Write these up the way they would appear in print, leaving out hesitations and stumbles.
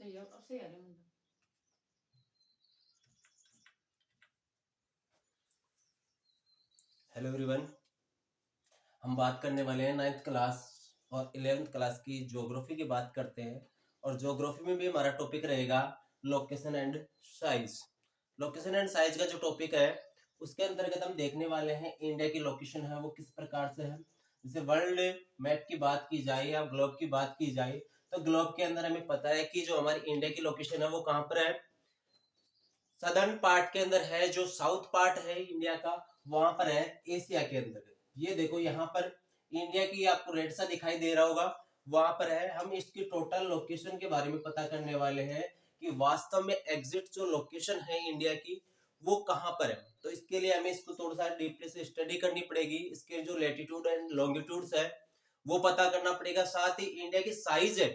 सही है, अब सही आ रहा है मतलब। हेलो एवरीवन, हम बात करने वाले हैं 9th क्लास और 11th क्लास की ज्योग्राफी की बात करते हैं। और ज्योग्राफी में भी हमारा टॉपिक रहेगा location and size. Location and size का जो टॉपिक है उसके अंतर्गत हम देखने वाले हैं इंडिया की लोकेशन है वो किस प्रकार से है। जैसे वर्ल्ड मैप की बात की जाए या ग्लोब की बात की जाए तो ग्लोब के अंदर हमें पता है कि जो हमारी इंडिया की लोकेशन है वो कहाँ पर है। सदर्न पार्ट के अंदर है, जो साउथ पार्ट है इंडिया का वहां पर है एशिया के अंदर। ये देखो यहाँ पर इंडिया की आपको रेड सा दिखाई दे रहा होगा, वहां पर है। हम इसकी टोटल लोकेशन के बारे में पता करने वाले हैं कि वास्तव में एग्जिट जो लोकेशन है इंडिया की वो कहाँ पर है। तो इसके लिए हमें इसको थोड़ा सा डीपली से स्टडी करनी पड़ेगी। इसके जो लेटीट्यूड एंड लॉन्गिट्यूड्स है वो पता करना पड़ेगा। साथ ही इंडिया की साइज है,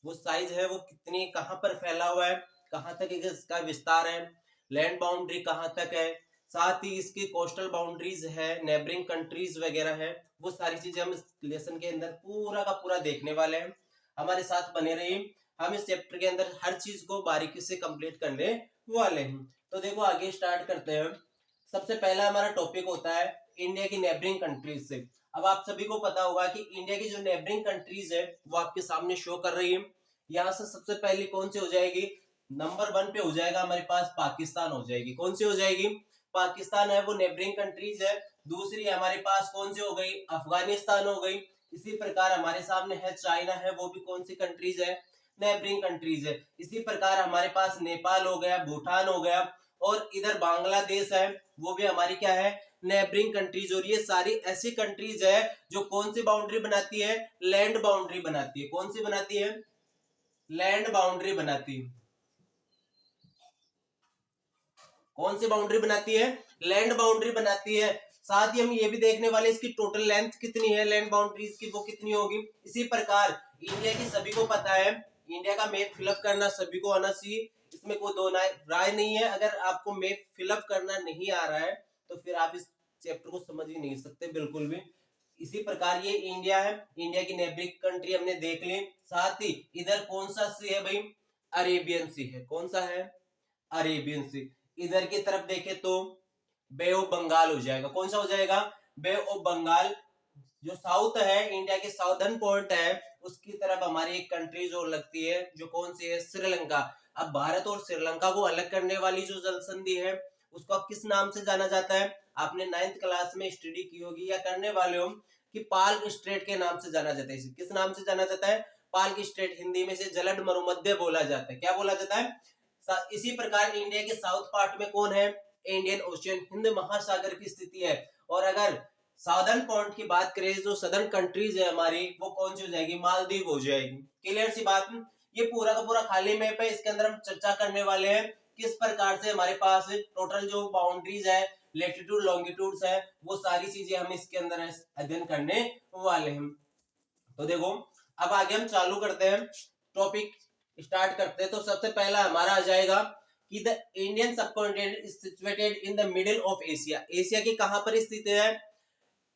वो साइज है वो कितनी कहाँ पर फैला हुआ है, कहाँ तक इसका विस्तार है, लैंड बाउंड्री कहाँ तक है, साथ ही इसकी कोस्टल बाउंड्रीज है, नेबरिंग कंट्रीज वगैरह है। वो सारी चीजें हम इस लेसन के अंदर पूरा का पूरा देखने वाले हैं। हमारे साथ बने रहिए, हम इस चैप्टर के अंदर हर चीज को बारीकी से कंप्लीट करने वाले हैं। तो देखो आगे स्टार्ट करते हैं। सबसे पहला हमारा टॉपिक होता है इंडिया की नेबरिंग कंट्रीज से। अब आप सभी को पता होगा कि इंडिया की जो नेबरिंग कंट्रीज है वो आपके सामने शो कर रही है। यहाँ से सबसे पहले कौन सी हो जाएगी, नंबर 1 पे हो जाएगा हमारे पास पाकिस्तान हो जाएगी। कौन सी हो जाएगी, पाकिस्तान है वो नेबरिंग कंट्रीज है। दूसरी हमारे पास कौन सी हो गई, अफगानिस्तान हो गई। इसी प्रकार हमारे सामने है चाइना है, वो भी कौन सी कंट्रीज है, नेबरिंग कंट्रीज है। इसी प्रकार हमारे पास नेपाल हो गया, भूटान हो गया, और इधर बांग्लादेश है वो भी हमारी क्या है, नेबरिंग कंट्रीज। और ये सारी ऐसी कंट्रीज है जो कौन सी बाउंड्री बनाती है, लैंड बाउंड्री बनाती है। कौन सी बनाती है, लैंड बाउंड्री बनाती है। कौन सी बाउंड्री बनाती है, लैंड बाउंड्री बनाती है। साथ ही हम ये भी देखने वाले इसकी टोटल लेंथ कितनी है लैंड बाउंड्रीज की, वो कितनी होगी। इसी प्रकार इंडिया की सभी को पता है, इंडिया का मैप फिलअप करना सभी को आना चाहिए, इसमें कोई दो राय नहीं है। अगर आपको मैप फिलअप करना नहीं आ रहा है तो फिर आप इस चैप्टर को समझ ही नहीं सकते बिल्कुल भी। इसी प्रकार ये इंडिया है, इंडिया की नेबरिंग कंट्री हमने देख ली। साथ ही इधर कौन सा सी है भाई, अरेबियन सी है। कौन सा है, अरेबियन सी। इधर की तरफ देखे तो बे ऑफ बंगाल हो जाएगा। कौन सा हो जाएगा, बे ऑफ बंगाल। जो साउथ है इंडिया के साउदर्न पॉइंट है उसकी तरफ हमारी एक कंट्री जो लगती है, जो कौन सी है, श्रीलंका। अब भारत और श्रीलंका को अलग करने वाली जो जल संधि है उसको किस नाम से जाना जाता है, आपने 9th क्लास में स्टडी की होगी या करने वाले हो कि पाल्क स्ट्रेट के नाम से जाना जाता है। इसे किस नाम से जाना जाता है, पाल्क स्ट्रेट। हिंदी में से जलद मरुमध्य बोला जाता है। क्या बोला जाता है। इसी प्रकार इंडिया के साउथ पार्ट में कौन है, इंडियन ओशियन, हिंद महासागर की स्थिति है। और अगर साउदर्न पॉइंट की बात करें, जो सदर्न कंट्रीज है हमारी, वो कौन सी हो जाएगी, मालदीव हो जाएगी। क्लियर सी बात। ये पूरा का पूरा खाली मैप है, इसके अंदर हम चर्चा करने वाले हैं किस प्रकार से हमारे पास टोटल जो बाउंड्रीज है, लेटीट्यूड लॉन्गिट्यूड्स है, वो सारी चीजें हम इसके अंदर अध्ययन करने वाले हैं। तो देखो अब आगे हम चालू करते हैं, टॉपिक स्टार्ट करते हैं। तो सबसे पहला हमारा आ जाएगा कि the Indian subcontinent is situated in the middle of Asia. Asia के कहां पर स्थित है,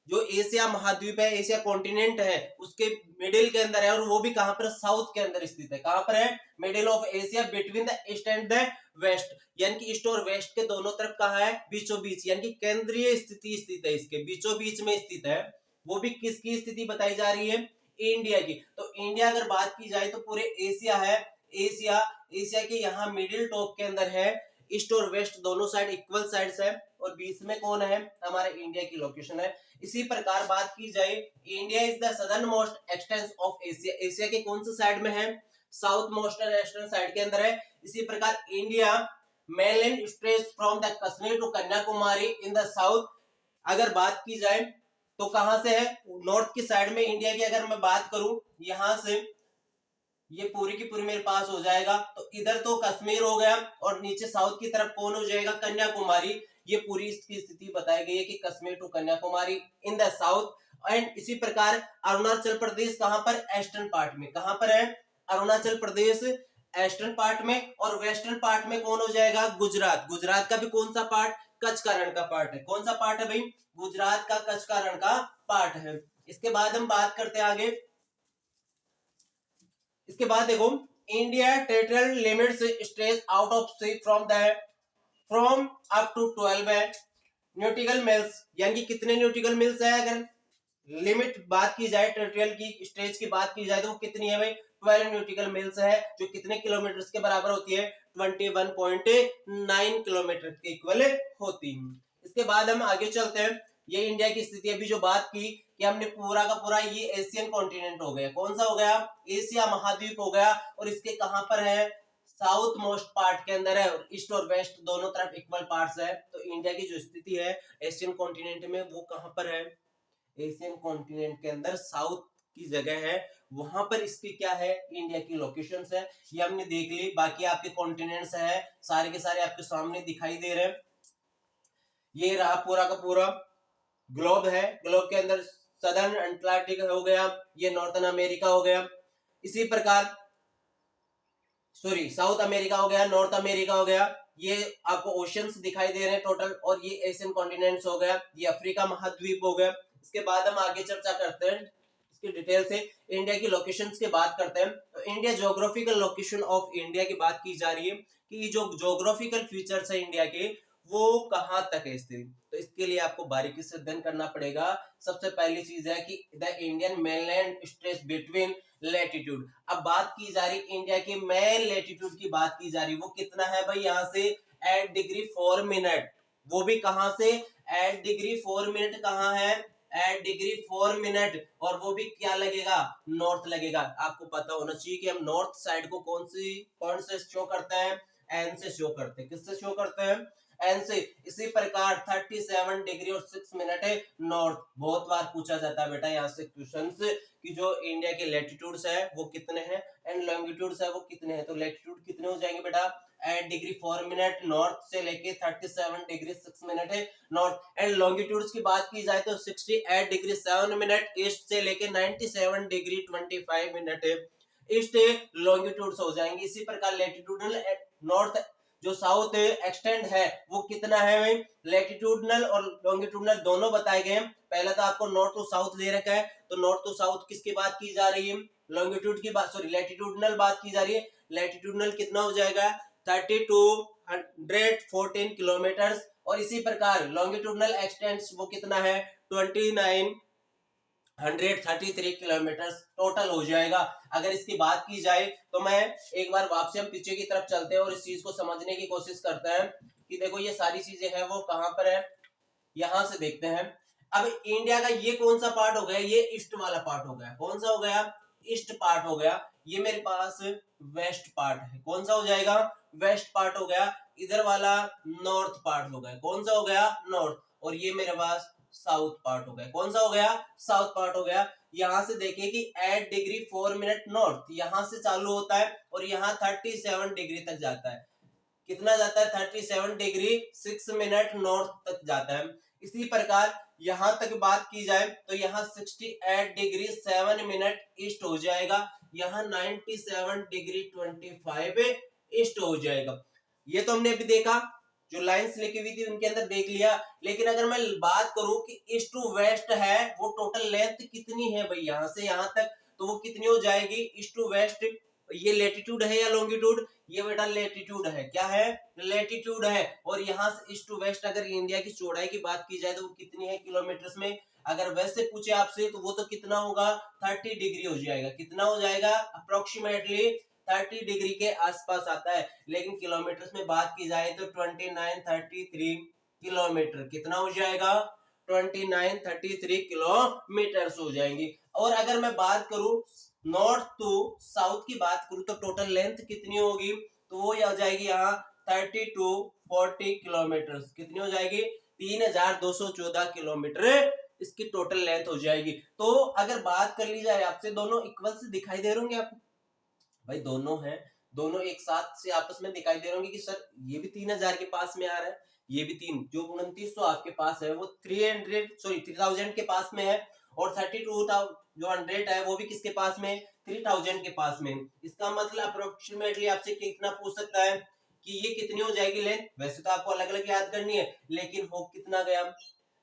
जो एशिया महाद्वीप है, एशिया कॉन्टिनेंट है, उसके मिडिल के अंदर है। और वो भी कहां पर, साउथ के अंदर स्थित है। कहां पर है, middle of Asia, between the east and the west. यानी कि ईस्ट और वेस्ट के दोनों तरफ कहां है, बीचों बीच, यानी कि केंद्रीय स्थिति स्थित है, इसके बीचों बीच में स्थित है। वो भी किसकी स्थिति बताई जा रही है, इंडिया की। तो इंडिया अगर बात की जाए तो पूरे एशिया है, एशिया, एशिया के यहाँ मिडिल टॉप के अंदर है। ईस्ट और वेस्ट दोनों साइड इक्वल साइड्स है, और बीच में कौन है, हमारे इंडिया की लोकेशन है। इसी प्रकार बात की जाए, India is the southern most expanse of Asia. Asia के कौन से साइड में है, साउथ मोस्ट वेस्टर्न साइड के अंदर है। इसी प्रकार India mainland stretch from the Kashmir to Kanyakumari in the south. अगर बात की जाए तो कहां से है, नॉर्थ की साइड में इंडिया की अगर मैं बात करूं, यहां से ये पूरी की पूरी मेरे पास हो जाएगा। तो इधर तो कश्मीर हो गया, और नीचे साउथ की तरफ कौन हो जाएगा, कन्याकुमारी। ये पूरी इसकी स्थिति बताई गई है कि Kashmir to Kanyakumari in the south. And इसी प्रकार अरुणाचल प्रदेश कहां पर, ईस्टर्न पार्ट में। कहां पर है, अरुणाचल प्रदेश ईस्टर्न पार्ट में। और वेस्टर्न पार्ट में कौन हो जाएगा, गुजरात। गुजरात का भी कौन सा पार्ट, कच्छ का रण का पार्ट है। कौन सा पार्ट है भाई, गुजरात का कच्छ का रण का पार्ट है। इसके बाद हम बात करते हैं आगे। इसके बाद देखो, India territorial limits stretch out of sea from up to 12 है न्यूटिकल मिल्स, यानी कि कितने न्यूटिकल मिल्स है, अगर लिमिट बात की जाए टेरिटोरियल की स्ट्रेच की बात की जाए तो वो कितनी है भाई 12 न्यूटिकल मिल्स है, जो कितने किलोमीटर के बराबर होती है 21.9 किलोमीटर के इक्वल होती है। इसके बाद हम आगे चलते हैं। ये इंडिया की स्थिति अभी जो बात की कि हमने पूरा का पूरा ये एशियन कॉन्टिनेंट हो गया, कौन सा हो गया, एशिया महाद्वीप हो गया, और इसके कहां पर है, साउथ मोस्ट पार्ट के अंदर है, और ईस्ट और वेस्ट दोनों तरफ इक्वल पार्ट्स है। तो इंडिया की जो स्थिति है एशियन कॉन्टिनेंट में वो कहां पर है, एशियन कॉन्टिनेंट के अंदर साउथ की जगह है, वहां पर इसकी क्या है, इंडिया की लोकेशंस है, ये हमने देख ली। बाकी आपके कॉन्टिनेंट्स है सारे के सारे आपके सामने दिखाई दे रहे हैं। ये रहा पूरा का पूरा ग्लोब है, ग्लोब के अंदर सदर्न अटलांटिक हो गया, ये नॉर्थन अमेरिका हो गया, इसी प्रकार सॉरी साउथ अमेरिका हो गया, नॉर्थ अमेरिका हो गया, ये आपको ओशियंस दिखाई दे रहे हैं टोटल, और ये एशियन कॉन्टिनेंट्स हो गया, ये अफ्रीका महाद्वीप हो गया। इसके बाद हम आगे चर्चा करते हैं इसकी डिटेल से, इंडिया की लोकेशंस की बात करते हैं। तो India geographical location of India की बात की जा रही है कि जो ज्योग्राफिकल फीचर्स है इंडिया के वो कहां तक है स्थित। तो इसके लिए आपको बारीकी से अध्ययन करना पड़ेगा। सबसे पहली चीज है कि the Indian mainland stretch between latitude. अब बात की जा रही इंडिया के मेन लैटिट्यूड की बात की जा रही, वो कितना है भाई, यहाँ से 8 डिग्री 4 मिनट, वो भी कहां से 8 डिग्री 4 मिनट कहां है, 8 डिग्री 4 मिनट, और वो भी क्या लगेगा, नॉर्थ लगेगा। आपको पता होना चाहिए कि हम नॉर्थ साइड को कौन सी पॉइंट से शो करते हैं, एन से शो करते हैं, किससे शो करते हैं, एन से। इसी प्रकार 37 डिग्री और 6 मिनट है नॉर्थ। बहुत बार पूछा जाता है बेटा यहाँ से क्वेश्चन कि जो इंडिया के लैटिट्यूड्स है वो कितने हैं एंड लॉन्गिट्यूड्स है वो कितने हैं। तो लैटिट्यूड कितने हो जाएंगे बेटा, 8 डिग्री 4 मिनट नॉर्थ से लेके 37 डिग्री 6 मिनट है नॉर्थ, एंड लॉन्गिट्यूड्स की बात की जाए तो 68 डिग्री 7 मिनट ईस्ट से लेके 97 डिग्री 25 मिनट है ईस्ट लॉन्गिट्यूड्स हो जाएंगे। इसी प्रकार लैटिट्यूडनल नॉर्थ जो साउथ एक्सटेंड है वो कितना है भाई, लैटिट्यूडनल और लॉन्गिट्यूडनल दोनों बताए गए हैं। पहला तो आपको नॉर्थ टू साउथ दे रखा है, तो नॉर्थ टू साउथ किसकी बात की जा रही है, लॉन्गिट्यूड की बात, सॉरी लैटिट्यूडनल बात की जा रही है। लैटिट्यूडनल कितना हो जाएगा 3214 किलोमीटर, और इसी प्रकार लॉन्गिट्यूडनल एक्सटेंड वो कितना है 2933 किलोमीटर टोटल हो जाएगा। अगर इसकी बात की जाए तो मैं एक बार वापसी हम पीछे की तरफ चलते हैं और इस चीज को समझने की कोशिश करते हैं कि देखो ये सारी चीजें हैं वो कहां पर है, यहां से देखते हैं। अब इंडिया का ये कौन सा पार्ट हो गया, ये ईस्ट वाला पार्ट हो गया, कौन सा हो गया, ईस्ट पार्ट हो गया। ये मेरे पास वेस्ट पार्ट है, कौन सा हो जाएगा, वेस्ट पार्ट हो गया। इधर वाला नॉर्थ पार्ट हो गया, कौन सा हो गया, नॉर्थ, और ये मेरे पास साउथ पार्ट हो गया, कौन सा हो गया, साउथ पार्ट हो गया। यहां से देखिए कि 8 डिग्री 4 मिनट नॉर्थ यहां से चालू होता है और यहाँ 37 डिग्री तक जाता है, कितना जाता है 37 डिग्री 6 मिनट नॉर्थ तक जाता है। इसी प्रकार यहां तक बात की जाए तो यहाँ 68 डिग्री 7 मिनट ईस्ट हो जाएगा, यहाँ 97 डिग्री 25 ईस्ट हो जाएगा। ये तो हमने अभी देखा, जो लाइंस लिखी हुई थी उनके अंदर देख लिया। लेकिन अगर मैं बात करूं कि ईस्ट टू वेस्ट है वो टोटल लेंथ कितनी है भाई यहां से यहां तक, तो वो कितनी हो जाएगी ईस्ट टू वेस्ट, ये लेटीट्यूड है या लॉन्गिट्यूड, ये बेटा लेटीट्यूड है, क्या है, लेटीट्यूड है। और यहाँ से ईस्ट टू वेस्ट अगर इंडिया की चौड़ाई की बात की जाए तो वो कितनी है किलोमीटर्स में, अगर वैसे पूछे आपसे तो वो तो कितना होगा 30 डिग्री हो जाएगा, कितना हो जाएगा अप्रोक्सीमेटली 30 डिग्री के आसपास आता है। लेकिन किलोमीटर्स में बात की जाए तो 2933 किलोमीटर कितना हो जाएगा 2933 किलोमीटर हो जाएंगी। और अगर मैं बात करूं नॉर्थ टू साउथ की बात करूं तो टोटल लेंथ कितनी होगी, तो वो आ जाएगी यहाँ 30 to 40 किलोमीटर, कितनी हो जाएगी 3214 किलोमीटर इसकी टोटल लेंथ हो जाएगी। तो अगर बात कर ली जाए आपसे, दोनों इक्वल से दिखाई दे रहे होंगे आपको, भाई दोनों हैं, दोनों एक साथ से आपस में दिखाई दे रहे होंगे कि सर ये भी 3000 के पास में आ रहा है, ये भी तीन, जो 2900 आपके पास है वो 3000 के पास में है, और 32,000 जो 100 है वो भी किसके पास में 3000 के पास में। इसका मतलब अप्रोक्सीमेटली आपसे कितना पूछ सकता है कि ये कितनी हो जाएगी लेंथ, वैसे तो आपको अलग अलग याद करनी है लेकिन हो कितना गया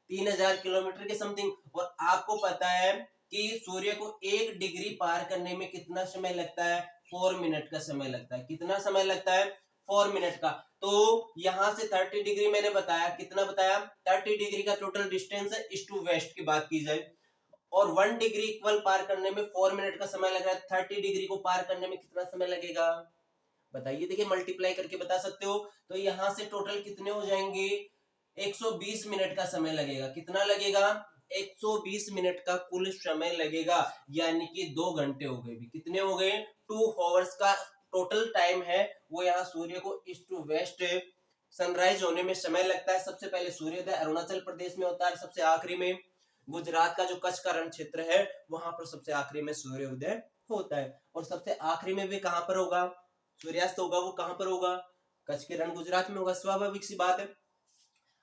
3000 किलोमीटर के समथिंग। और आपको पता है कि सूर्य को 1 डिग्री पार करने में कितना समय लगता है, 4 मिनट का समय लगता है। कितना समय लगता है, 4 मिनट का। तो यहां से 30 डिग्री मैंने बताया, कितना बताया, 30 डिग्री का टोटल डिस्टेंस है ईस्ट टू वेस्ट की बात की जाए, और 1 डिग्री इक्वल पार करने में 4 मिनट का समय लग रहा है। 30 डिग्री को पार करने में कितना समय लगेगा, बताइए। देखिए मल्टीप्लाई करके बता सकते हो। तो यहाँ से टोटल कितने हो जाएंगे, 120 मिनट का समय लगेगा। कितना लगेगा, 120 मिनट का कुल समय लगेगा, यानी कि 2 घंटे हो गए। भी कितने हो गए, 2 आवर्स का टोटल टाइम है वो यहाँ सूर्य को ईस्ट टू वेस्ट सनराइज होने में समय लगता है। सबसे पहले सूर्योदय अरुणाचल प्रदेश में होता है, सबसे आखिरी में गुजरात का जो कच्छ का रण क्षेत्र है वहां पर सबसे आखिरी में सूर्योदय होता है। और सबसे आखिरी में भी कहां पर होगा, सूर्यास्त होगा, वो कहां पर होगा, कच्छ के रण गुजरात में होगा। स्वाभाविक सी बात है।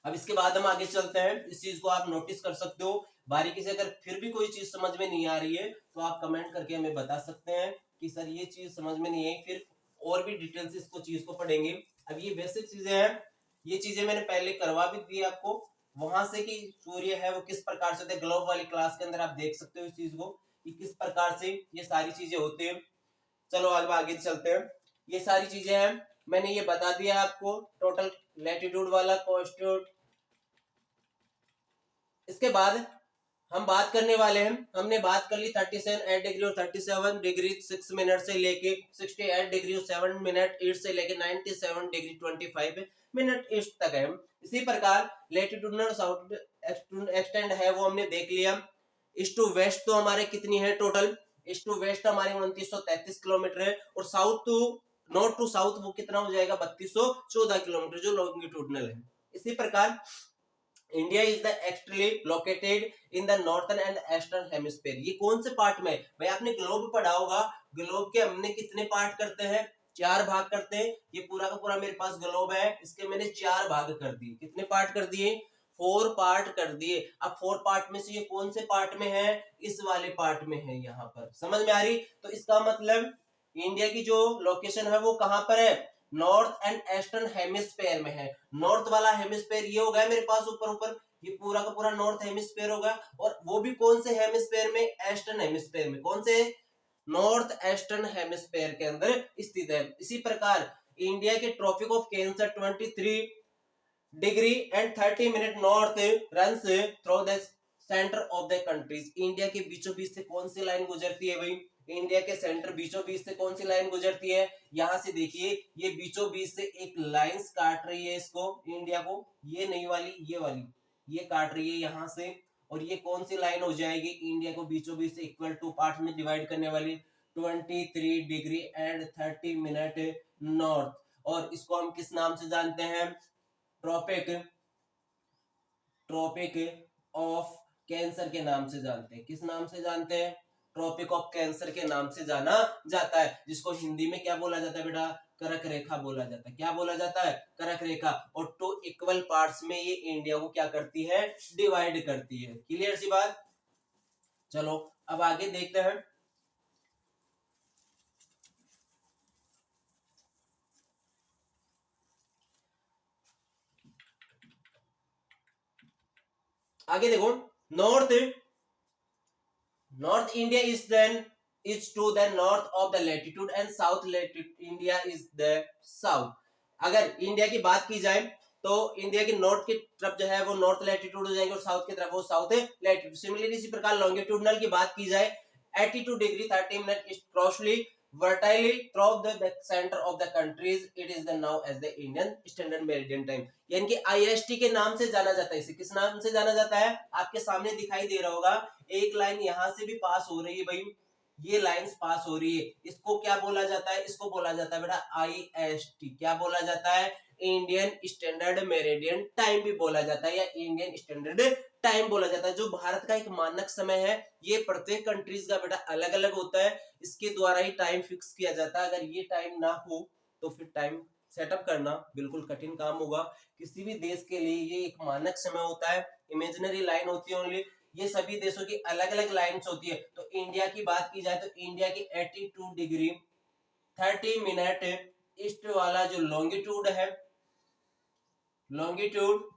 अब इसके बाद हम आगे चलते हैं, इस चीज को आप नोटिस कर सकते हो बारीकी से। अगर फिर भी कोई चीज समझ में नहीं आ रही है तो आप कमेंट करके हमें बता सकते हैं कि सर ये चीज समझ में नहीं आई, फिर और भी डिटेल से इसको चीज को पढ़ेंगे। अब ये बेसिक चीजें हैं, ये चीजें मैंने पहले करवा भी दी आपको, वहां से कि सूर्य है वो किस प्रकार से, ग्लोब वाली क्लास के अंदर आप देख सकते हो इस चीज को कि किस प्रकार से ये सारी चीजें होती है। चलो अब आगे चलते हैं। ये सारी चीजें हैं, मैंने ये बता दिया आपको, टोटल लैटिट्यूड वाला कोस्टूट। इसके बाद हम बात करने वाले हैं, हमने बात कर ली 37 डिग्री और 37 डिग्री 6 मिनट से लेके 68 डिग्री 7 मिनट ईस्ट से लेके 97 डिग्री 25 मिनट ईस्ट तक है। इसी प्रकार लेटिट्यूडनल साउथ एक्सटेंड है वो हमने देख लिया। ईस्ट टू वेस्ट तो हमारे कितनी है टोटल, ईस्ट टू वेस्ट हमारे 2933 किलोमीटर है, और south to north to south वो कितना हो जाएगा, 3214 किलोमीटर जो लॉन्गिट्यूडनल है। इसी प्रकार India is the actually located in the northern and eastern hemisphere. ये कौन से पार्ट में, भाई आपने ग्लोब पढ़ा होगा, ग्लोब के हमने कितने पार्ट करते हैं, 4 भाग करते हैं। ये पूरा का पूरा मेरे पास ग्लोब है, इसके मैंने 4 भाग कर दिए। कितने पार्ट कर दिए, 4 पार्ट कर दिए। अब 4 पार्ट में से ये कौन से पार्ट में है, इस वाले पार्ट में है, यहाँ पर समझ में आ रही। तो इसका मतलब इंडिया की जो लोकेशन है वो कहां पर है, नॉर्थ एंड ईस्टर्न हेमिस्फीयर में है। नॉर्थ वाला हेमिस्फीयर ये हो गया मेरे पास ऊपर ऊपर, ये पूरा का पूरा नॉर्थ हेमिस्फीयर होगा, और वो भी कौन से हेमिस्फीयर में, ईस्टर्न हेमिस्फीयर में। कौन से, नॉर्थ ईस्टर्न हेमिस्फीयर के अंदर स्थित है। इसी प्रकार इंडिया के tropic of cancer 23 degree and 30 minute north run through the centre of the countries. India के बीचों बीच से कौन सी लाइन गुजरती है भाई, इंडिया के सेंटर बीचों बीच से कौन सी लाइन गुजरती है, यहां से देखिए ये बीचों बीच से एक लाइन काट रही है इसको, इंडिया को, ये नहीं वाली, ये वाली, ये काट रही है यहां से। और ये कौन सी लाइन हो जाएगी, इंडिया को बीचों बीच से इक्वल टू पार्ट में डिवाइड करने वाली, 23 डिग्री एंड 30 मिनट नॉर्थ। और इसको हम किस नाम से जानते हैं, ट्रॉपिक, ट्रॉपिक ऑफ कैंसर के नाम से जानते हैं। किस नाम से जानते हैं, ट्रॉपिक ऑफ कैंसर के नाम से जाना जाता है, जिसको हिंदी में क्या बोला जाता है बेटा, करक रेखा बोला जाता है। क्या बोला जाता है, करक रेखा। और 2 इक्वल पार्ट्स में ये इंडिया को क्या करती है, डिवाइड करती है। क्लियर सी बात। चलो अब आगे देखते हैं। आगे देखो, north, north India is then is to the north of the latitude and south latitude India is the south। अगर इंडिया की बात की जाए तो इंडिया की नॉर्थ की तरफ जो है वो नॉर्थ लैटिट्यूड हो जाएंगे और साउथ की तरफ वो साउथ लैटिट्यूड। सिमिलरली इसी प्रकार लॉन्गिट्यूडनल की बात की जाए 82 degree 30 minute east crossly vertically through the center of the countries, it is the now as the Indian Standard Meridian Time। यानी कि IST के नाम से जाना जाता है। इसे किस नाम से जाना जाता है, आपके सामने दिखाई दे रहा होगा, एक लाइन यहां से भी पास हो रही है भाई, ये लाइंस पास हो रही है, इसको क्या बोला जाता है, इसको बोला जाता है बेटा IST। क्या बोला जाता है, इंडियन स्टैंडर्ड मेरिडियन टाइम भी बोला जाता है, या इंडियन स्टैंडर्ड टाइम बोला जाता है, जो भारत का एक मानक समय है। ये प्रत्येक कंट्रीज का बेटा अलग अलग होता है, इसके द्वारा ही टाइम फिक्स किया जाता है। अगर ये टाइम ना हो तो फिर टाइम सेटअप करना बिल्कुल कठिन काम होगा। किसी भी देश के लिए ये एक मानक समय होता है, इमेजिनरी लाइन होती है ओनली। ये सभी देशों की अलग अलग लाइन्स होती है। तो इंडिया की बात की जाए तो इंडिया की 82 डिग्री 30 मिनट ईस्ट वाला जो लॉन्गिट्यूड है, लॉन्गिट्यूड,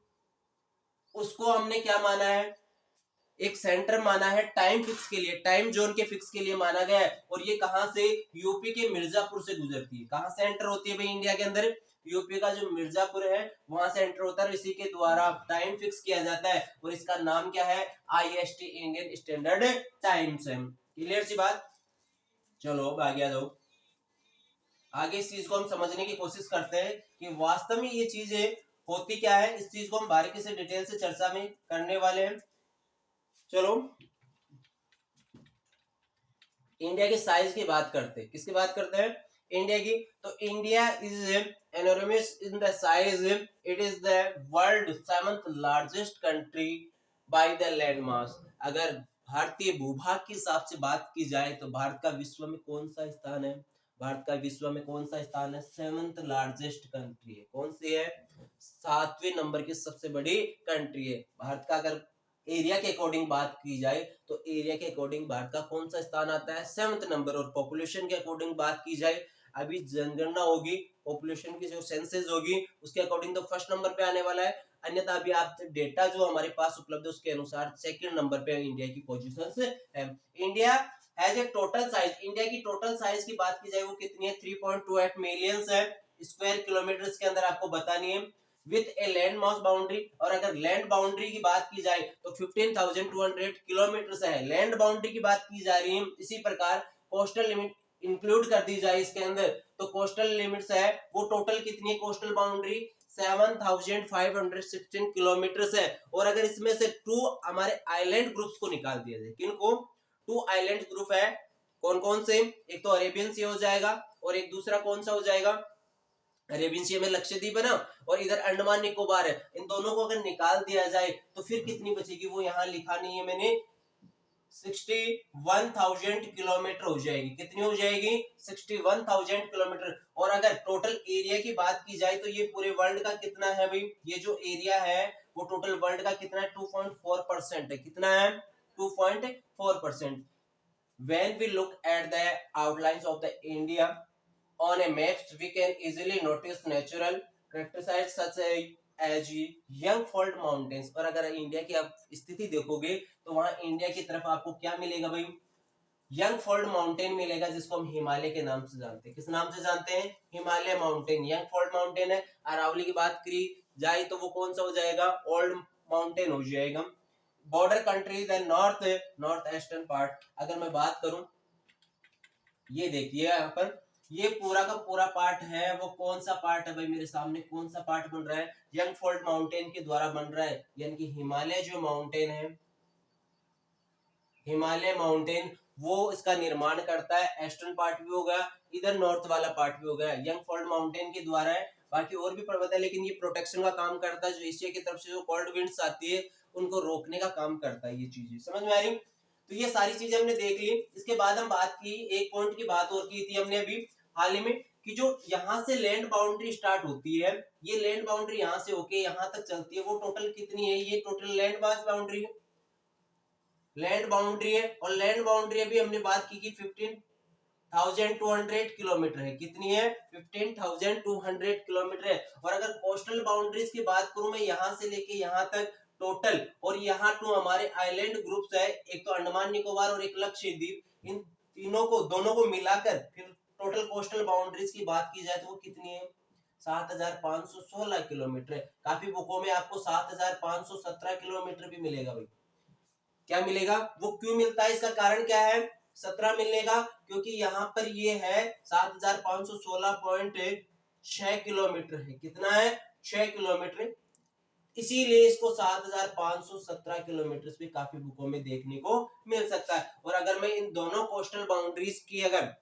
उसको हमने क्या माना है, एक सेंटर माना है टाइम फिक्स के लिए, टाइम जोन के फिक्स के लिए माना गया है। और ये कहां से, यूपी के मिर्जापुर से गुजरती है। कहां से एंटर होती है भाई इंडिया के अंदर, यूपी का जो मिर्जापुर है वहां से एंटर होता है। इसी के द्वारा टाइम फिक्स किया जाता है और इसका नाम क्या है, IST, इंडियन स्टैंडर्ड टाइम्स है। क्लियर सी बात। चलो आगे आ जाओ। आगे इस चीज को हम समझने की कोशिश करते हैं कि वास्तव में ये चीजें होती क्या है। इस चीज को हम बारीकी से डिटेल से चर्चा में करने वाले हैं। चलो इंडिया की साइज की बात करते हैं। किसकी बात करते हैं, इंडिया की। तो India is enormous in the size, it is the world 7th largest country by the land mass. अगर भारतीय भूभाग के हिसाब से बात की जाए तो भारत का विश्व में कौन सा स्थान है, भारत का विश्व में कौन सा स्थान है, 7th लार्जेस्ट कंट्री है। कौन सी है, 7वें नंबर की सबसे बड़ी कंट्री है। भारत का अगर एरिया के अकॉर्डिंग बात की जाए तो एरिया के अकॉर्डिंग भारत का कौन सा स्थान आता है, 7th नंबर। और पॉपुलेशन के अकॉर्डिंग बात की जाए, अभी जनगणना होगी, पॉपुलेशन की जो सेंसस होगी उसके अकॉर्डिंग तो फर्स्ट नंबर पे आने वाला है। अन्यथा अभी आप डेटा जो हमारे पास उपलब्ध है उसके अनुसार सेकंड नंबर पे इंडिया की पोजीशन है। India has a total size, India की टोटल साइज की बात की जाए वो कितनी है, 3.28 मिलियन है स्क्वायर किलोमीटर के अंदर आपको बतानी है, with a land mass boundary. और अगर लैंड बाउंड्री की बात की जाए तो 15,200 किलोमीटर है लैंड बाउंड्री की बात की जा रही है। इसी प्रकार कोस्टल लिमिट इंक्लूड कर दी जाए इसके अंदर तो कोस्टल लिमिट्स है वो टोटल कितनी है, कोस्टल बाउंड्री 7,516 किलोमीटर है। और अगर इसमें से 2 हमारे आइलैंड ग्रुप्स को निकाल दिया जाए, किनको, 2 आइलैंड ग्रुप है, कौन कौन से, एक तो अरेबियन सी हो जाएगा और एक दूसरा कौन सा हो जाएगा, अरेबियन सी में लक्षद्वीप है ना, और इधर अंडमान निकोबार है। इन दोनों को अगर निकाल दिया जाए तो फिर कितनी बचेगी, वो यहाँ लिखा नहीं है मैंने, 61,000 किलोमीटर हो जाएगी। कितनी हो जाएगी, 61,000 किलोमीटर। और अगर टोटल एरिया की बात की जाए तो ये पूरे वर्ल्ड का कितना है भाई, ये जो एरिया है वो टोटल वर्ल्ड का कितना है, 2.4% है। कितना है, 2.4%। When we look at the outlines of the India on a map, we can easily notice natural characteristics such as young fold mountains। और अगर इंडिया की आप स्थिति देखोगे तो वहां इंडिया की तरफ आपको क्या मिलेगा भाई, यंग फोल्ड माउंटेन मिलेगा, जिसको हम हिमालय के नाम से जानते हैं। किस नाम से जानते हैं, Himalaya mountain, young fold mountain है। अरावली की बात करी जाए तो वो कौन सा हो जाएगा, ओल्ड माउंटेन हो जाएगा। Border country the north eastern part, अगर मैं बात करूं, ये देखिए यहाँ पर ये पूरा का पूरा पार्ट है, वो कौन सा पार्ट है भाई, मेरे सामने कौन सा पार्ट बन रहा है, यंग फोल्ड माउंटेन के द्वारा बन रहा है। यानी कि हिमालय जो माउंटेन है, हिमालय माउंटेन वो इसका निर्माण करता है। ईस्टर्न पार्ट भी हो गया, इधर नॉर्थ वाला पार्ट भी हो गया, यंग फोल्ड माउंटेन के द्वारा है। बाकी और भी पर्वत है लेकिन ये प्रोटेक्शन का काम करता है, जो एशिया की तरफ से जो कोल्ड विंड्स आती है उनको रोकने का काम करता है। ये चीजें समझ में आ रही, तो ये सारी चीजें हमने देख ली। इसके बाद हम बात की, एक पॉइंट की बात और की थी हमने अभी हाल ही में, कि जो यहाँ से लैंड बाउंड्री स्टार्ट होती है, ये लैंड बाउंड्री यहाँ से होके यहाँ तक चलती है, वो टोटल कितनी है, ये टोटल लैंड मास बाउंड्री है, लैंड बाउंड्री है। और लैंड बाउंड्री अभी हमने बात की 15,200 किलोमीटर है। कितनी है, 15,200 किलोमीटर है। और अगर कोस्टल बाउंड्रीज की बात करूं मैं, यहां से लेके यहां तक टोटल, और यहाँ टू हमारे आइलैंड ग्रुप्स है, एक तो अंडमान निकोबार और एक लक्षद्वीप, इन तीनों को दोनों को मिलाकर फिर टोटल कोस्टल बाउंड्रीज की बात की जाए तो वो कितनी है, 7,516 किलोमीटर है। काफी बुकों में आपको 7,517 किलोमीटर भी मिलेगा भाई। क्या मिलेगा, वो क्यों मिलता है, इसका कारण क्या है, 17 मिलने का, क्योंकि यहाँ पर ये है 7,516.6 किलोमीटर है। कितना है, 6 किलोमीटर, इसीलिए इसको 7,517 किलोमीटर भी काफी बुकों में देखने को मिल सकता है। और अगर मैं इन दोनों कोस्टल बाउंड्रीज की अगर